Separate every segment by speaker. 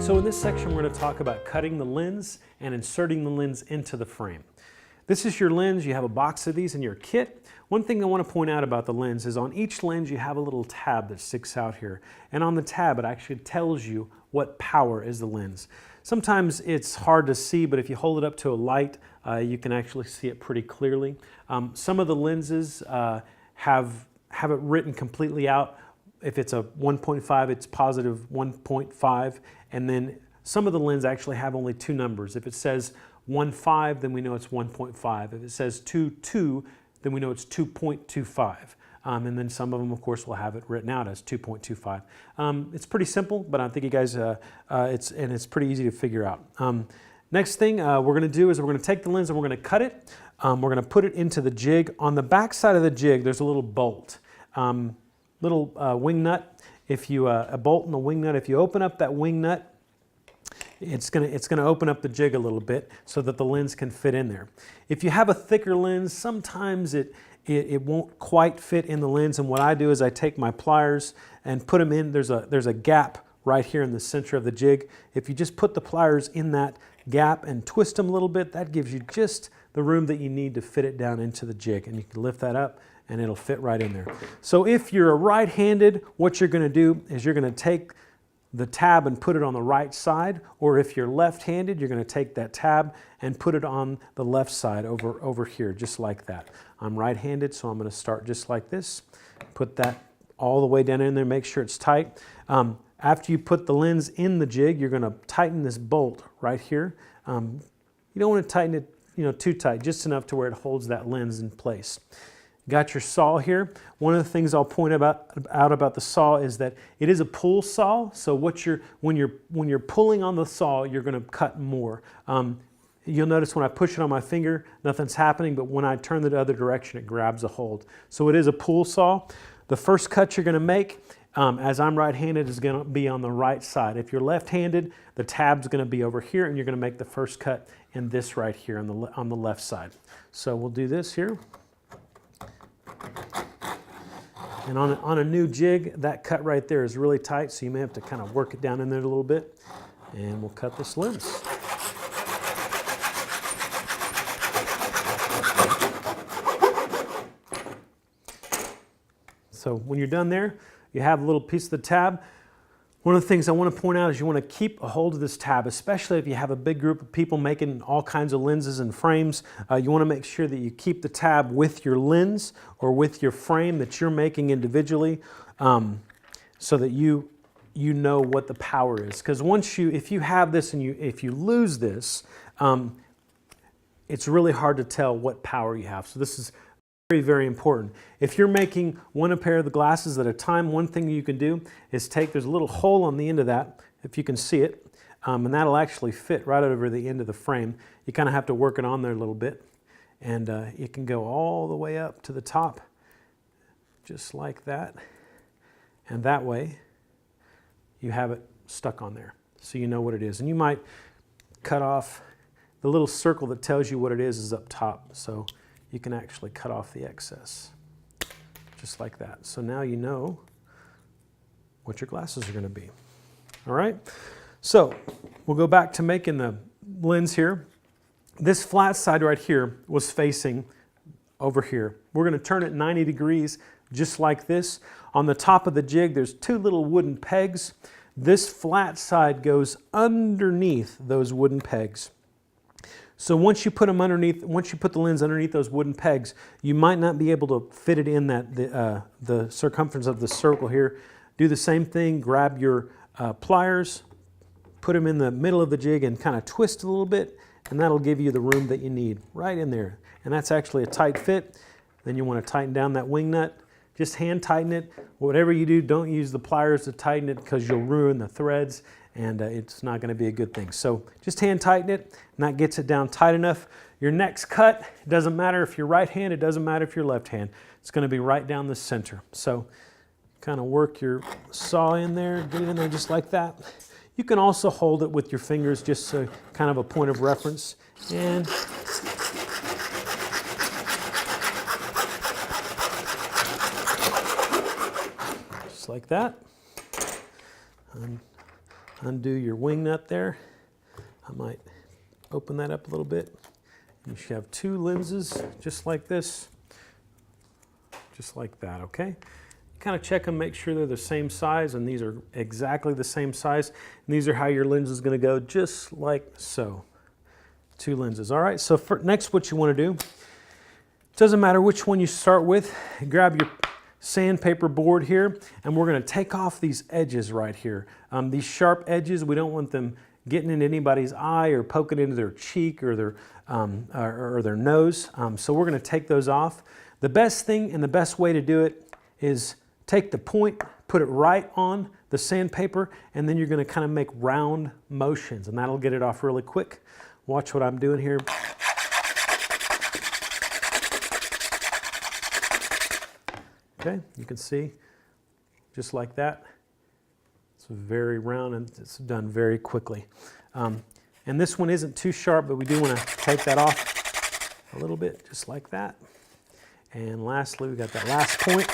Speaker 1: So in this section, we're going to talk about cutting the lens and inserting the lens into the frame. This is your lens. You have a box of these in your kit. One thing I want to point out about the lens is on each lens you have a little tab that sticks out here. And on the tab it actually tells you what power is the lens. Sometimes it's hard to see, but if you hold it up to a light, you can actually see it pretty clearly. Some of the lenses have it written completely out. If it's a 1.5, it's positive 1.5, and then some of the lenses actually have only two numbers. If it says 1.5, then we know it's 1.5. If it says 2.2, then we know it's 2.25. And then some of them, of course, will have it written out as 2.25. It's pretty simple, but I think you guys, it's pretty easy to figure out. Next thing we're going to do is we're going to take the lens and we're going to cut it. We're going to put it into the jig. On the back side of the jig, there's a little bolt. Little wing nut. If you a bolt and a wing nut, if you open up that wing nut, it's gonna open up the jig a little bit so that the lens can fit in there. If you have a thicker lens, sometimes it won't quite fit in the lens, and what I do is I take my pliers and put them in. There's a gap right here in the center of the jig. If you just put the pliers in that gap and twist them a little bit, that gives you just the room that you need to fit it down into the jig, and you can lift that up and it'll fit right in there. So if you're right-handed, what you're going to do is you're going to take the tab and put it on the right side, or if you're left-handed, you're going to take that tab and put it on the left side over here, just like that. I'm right-handed, so I'm going to start just like this. Put that all the way down in there, make sure it's tight. After you put the lens in the jig, you're going to tighten this bolt right here. You don't want to tighten it too tight, just enough to where it holds that lens in place. Got your saw here. One of the things I'll point out about the saw is that it is a pull saw. So when you're pulling on the saw, you're going to cut more. You'll notice when I push it on my finger, nothing's happening, but when I turn the other direction, it grabs a hold. So it is a pull saw. The first cut you're going to make, as I'm right-handed, is going to be on the right side. If you're left-handed, the tab's going to be over here, and you're going to make the first cut in this right here on the left side. So we'll do this here. And on a new jig, that cut right there is really tight, so you may have to kind of work it down in there a little bit. And we'll cut this lens. So when you're done there, you have a little piece of the tab. One of the things I want to point out is you want to keep a hold of this tab, especially if you have a big group of people making all kinds of lenses and frames. You want to make sure that you keep the tab with your lens or with your frame that you're making individually, so that you know what the power is. Because if you have this and if you lose this, it's really hard to tell what power you have. So this is very, very important. If you're making one pair of the glasses at a time, one thing you can do is there's a little hole on the end of that, if you can see it, and that'll actually fit right over the end of the frame. You kind of have to work it on there a little bit, and it can go all the way up to the top, just like that, and that way you have it stuck on there, so you know what it is. And you might cut off the little circle that tells you what it is up top, so you can actually cut off the excess, just like that. So now you know what your glasses are going to be. All right? So we'll go back to making the lens here. This flat side right here was facing over here. We're going to turn it 90 degrees, just like this. On the top of the jig, there's two little wooden pegs. This flat side goes underneath those wooden pegs. So once you put the lens underneath those wooden pegs, you might not be able to fit it in the circumference of the circle here. Do the same thing, grab your pliers, put them in the middle of the jig and kind of twist a little bit, and that'll give you the room that you need right in there. And that's actually a tight fit. Then you want to tighten down that wing nut. Just hand tighten it. Whatever you do, don't use the pliers to tighten it because you'll ruin the threads, and it's not going to be a good thing. So just hand tighten it, and that gets it down tight enough. Your next cut, it doesn't matter if you're right hand, it doesn't matter if you're left hand. It's going to be right down the center. So kind of work your saw in there, get it in there just like that. You can also hold it with your fingers, just so kind of a point of reference. And just like that. undo your wing nut there. I might open that up a little bit. You should have two lenses just like this, just like that, okay? Kind of check them, make sure they're the same size, and these are exactly the same size. And these are how your lens is going to go, just like so. Two lenses. All right, so next what you want to do, it doesn't matter which one you start with, grab your sandpaper board here, and we're going to take off these edges right here. These sharp edges, we don't want them getting into anybody's eye or poking into their cheek or their nose. So we're going to take those off. The best thing and the best way to do it is take the point, put it right on the sandpaper, and then you're going to kind of make round motions, and that'll get it off really quick. Watch what I'm doing here. Okay, you can see, just like that. It's very round and it's done very quickly. And this one isn't too sharp, but we do want to take that off a little bit, just like that. And lastly, we got that last point.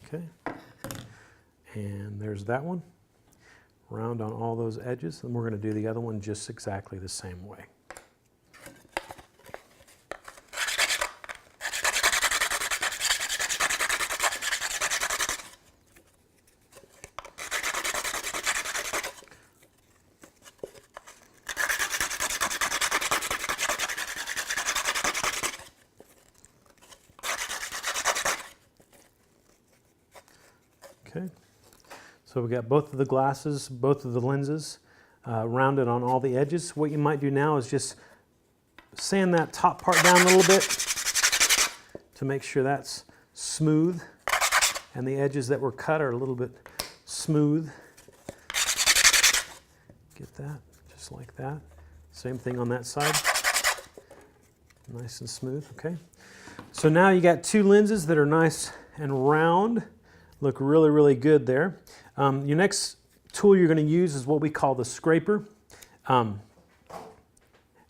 Speaker 1: Okay, and there's that one. Round on all those edges, and we're going to do the other one just exactly the same way. Okay. So we got both of the glasses, both of the lenses rounded on all the edges. What you might do now is just sand that top part down a little bit to make sure that's smooth and the edges that were cut are a little bit smooth. Get that, just like that. Same thing on that side. Nice and smooth, okay? So now you got two lenses that are nice and round. Look really, really good there. Your next tool you're going to use is what we call the scraper.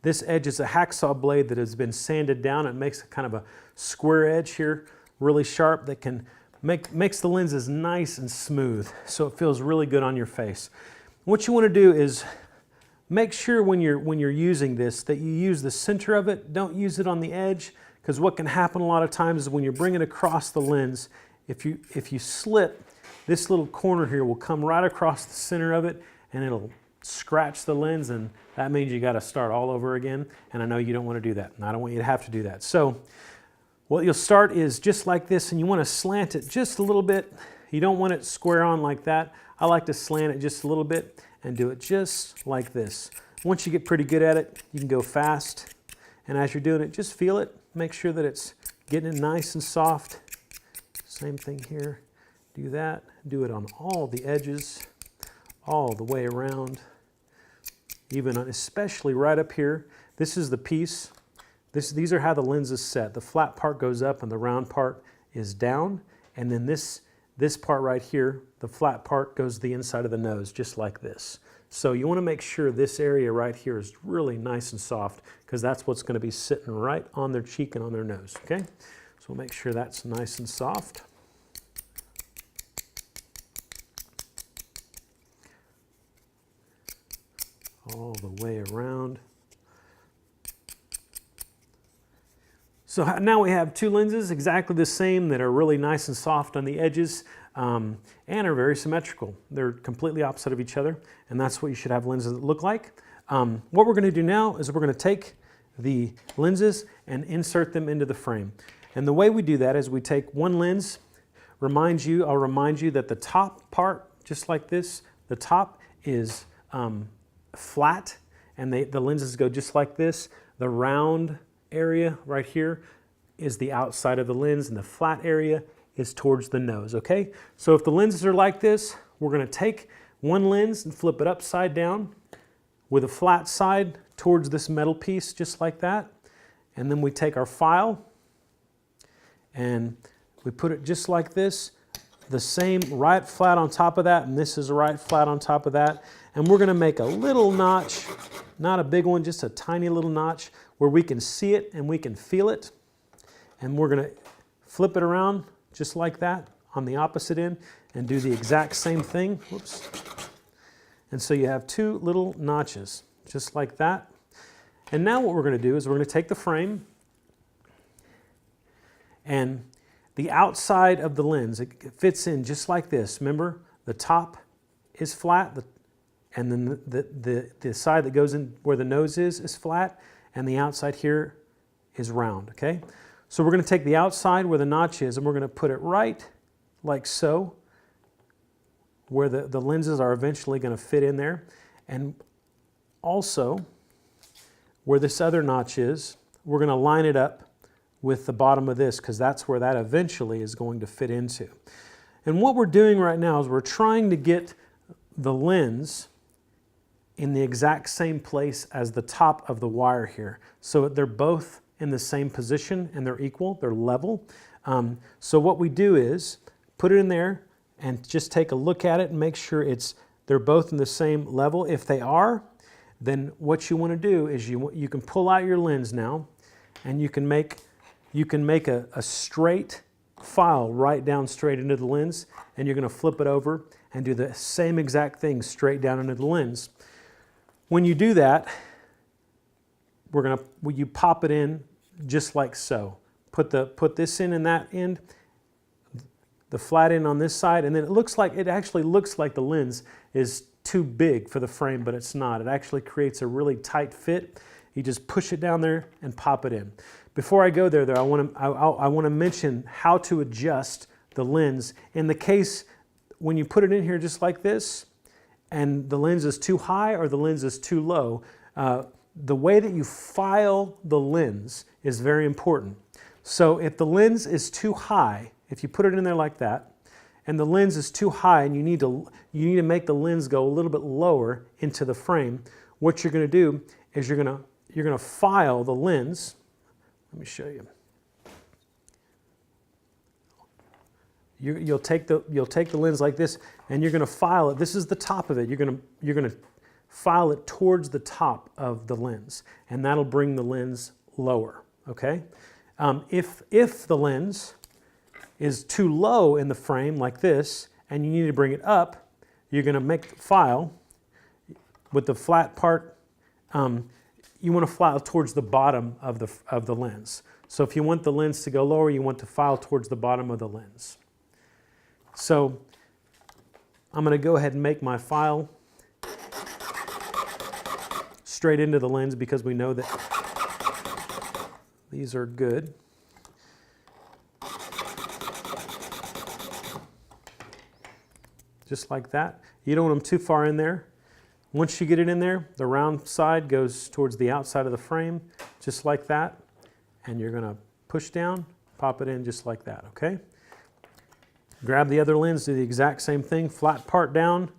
Speaker 1: This edge is a hacksaw blade that has been sanded down. It makes a kind of a square edge here, really sharp, that can makes the lenses nice and smooth, so it feels really good on your face. What you want to do is make sure when you're using this that you use the center of it. Don't use it on the edge, because what can happen a lot of times is when you're bringing it across the lens, if you slip, this little corner here will come right across the center of it, and it'll scratch the lens, and that means you got to start all over again, and I know you don't want to do that, and I don't want you to have to do that. So what you'll start is just like this, and you want to slant it just a little bit. You don't want it square on like that. I like to slant it just a little bit and do it just like this. Once you get pretty good at it, you can go fast, and as you're doing it, just feel it. Make sure that it's getting it nice and soft. Same thing here. Do that. Do it on all the edges, all the way around, even on, especially right up here. This is the piece. These are how the lens is set. The flat part goes up and the round part is down. And then this part right here, the flat part goes to the inside of the nose, just like this. So you want to make sure this area right here is really nice and soft, because that's what's going to be sitting right on their cheek and on their nose, okay? So we'll make sure that's nice and soft. All the way around. So now we have two lenses exactly the same that are really nice and soft on the edges and are very symmetrical. They're completely opposite of each other, and that's what you should have lenses that look like. What we're going to do now is we're going to take the lenses and insert them into the frame. And the way we do that is we take one lens, I'll remind you that the top part, just like this, the top is flat, and the lenses go just like this. The round area right here is the outside of the lens, and the flat area is towards the nose, okay? So if the lenses are like this, we're going to take one lens and flip it upside down with a flat side towards this metal piece, just like that. And then we take our file and we put it just like this, the same right flat on top of that, and this is right flat on top of that. And we're going to make a little notch, not a big one, just a tiny little notch where we can see it and we can feel it. And we're going to flip it around just like that on the opposite end and do the exact same thing. Whoops. And so you have two little notches, just like that. And now what we're going to do is we're going to take the frame, and the outside of the lens, it fits in just like this. Remember, the top is flat, and then the side that goes in where the nose is flat, and the outside here is round, okay? So we're going to take the outside where the notch is, and we're going to put it right like so, where the lenses are eventually going to fit in there. And also, where this other notch is, we're going to line it up with the bottom of this, because that's where that eventually is going to fit into. And what we're doing right now is we're trying to get the lens in the exact same place as the top of the wire here. So they're both in the same position and they're equal, they're level. So what we do is put it in there and just take a look at it and make sure they're both in the same level. If they are, then what you want to do is you can pull out your lens now, and you can make a straight file right down straight into the lens, and you're going to flip it over and do the same exact thing straight down into the lens. When you do that, you pop it in just like so. Put this in that end, the flat end on this side, and then it actually looks like the lens is too big for the frame, but it's not. It actually creates a really tight fit. You just push it down there and pop it in. Before I go there, I want to mention how to adjust the lens in the case when you put it in here just like this, and the lens is too high or the lens is too low. The way that you file the lens is very important. So if the lens is too high, if you put it in there like that, and the lens is too high, and you need to make the lens go a little bit lower into the frame, what you're going to do is you're going to file the lens. Let me show you. You'll take the lens like this, and you're going to file it. This is the top of it. You're going to file it towards the top of the lens, and that'll bring the lens lower. Okay. If the lens is too low in the frame like this, and you need to bring it up, you're going to make the file with the flat part. You want to file towards the bottom of the lens. So if you want the lens to go lower, you want to file towards the bottom of the lens. So I'm going to go ahead and make my file straight into the lens, because we know that these are good. Just like that. You don't want them too far in there. Once you get it in there, the round side goes towards the outside of the frame, just like that. And you're going to push down, pop it in just like that, okay? Grab the other lens, do the exact same thing, flat part down,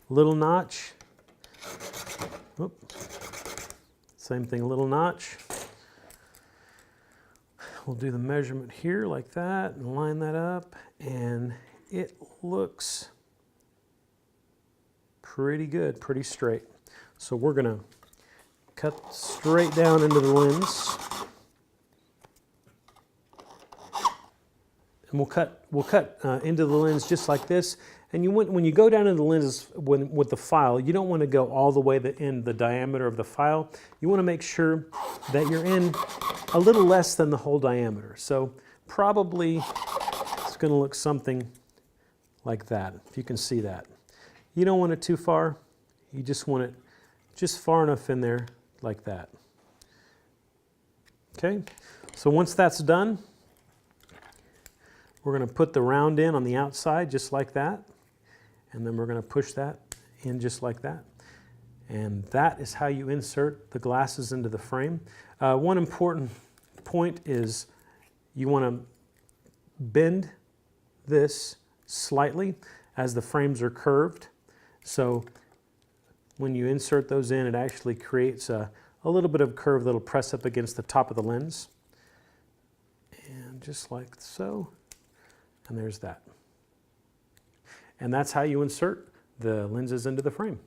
Speaker 1: little notch. Oop. Same thing, little notch. We'll do the measurement here like that and line that up, and it looks pretty good, pretty straight. So we're going to cut straight down into the lens. And we'll cut into the lens just like this. And when you go down into the lenses with the file, you don't want to go all the way in the diameter of the file. You want to make sure that you're in a little less than the whole diameter. So probably it's going to look something like that, if you can see that. You don't want it too far. You just want it just far enough in there like that. Okay, so once that's done, we're going to put the round in on the outside just like that, and then we're going to push that in just like that. And that is how you insert the glasses into the frame. One important point is you want to bend this slightly as the frames are curved. So when you insert those in, it actually creates a little bit of curve that'll press up against the top of the lens. And just like so, and there's that. And that's how you insert the lenses into the frame.